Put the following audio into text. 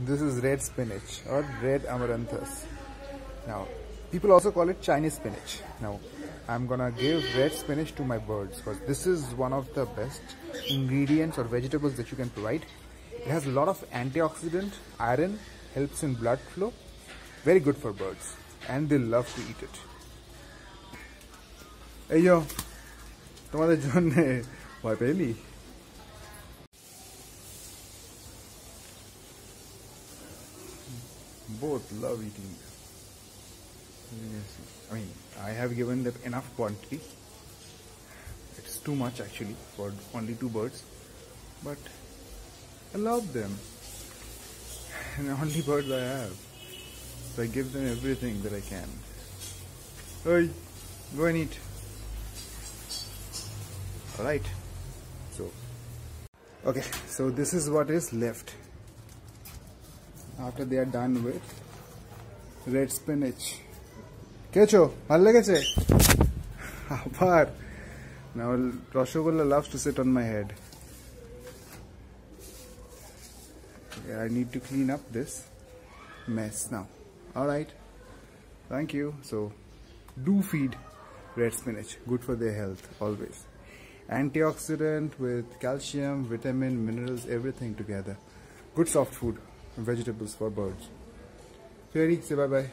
This is red spinach or red amaranthus. Now, people also call it Chinese spinach. Now, I'm gonna give red spinach to my birds because this is one of the best ingredients or vegetables that you can provide. It has a lot of antioxidant, iron, helps in blood flow. Very good for birds and they love to eat it. Hey yo, তোমাদের জন্য ভয় পেলি? Both love eating. I mean, I have given them enough quantity. It's too much actually for only 2 birds, but I love them. And the only birds I have, so I give them everything that I can. Hey, go and eat. Alright, okay, so this is what is left after they are done with red spinach. Kecho, bhalo legeche? Abar. Now Rashogolla loves to sit on my head. Okay, I need to clean up this mess now. Alright, thank you. So do feed red spinach, good for their health always. Antioxidant with calcium, vitamin, minerals, everything together. Good soft food, vegetables for birds. Keerai, say bye bye.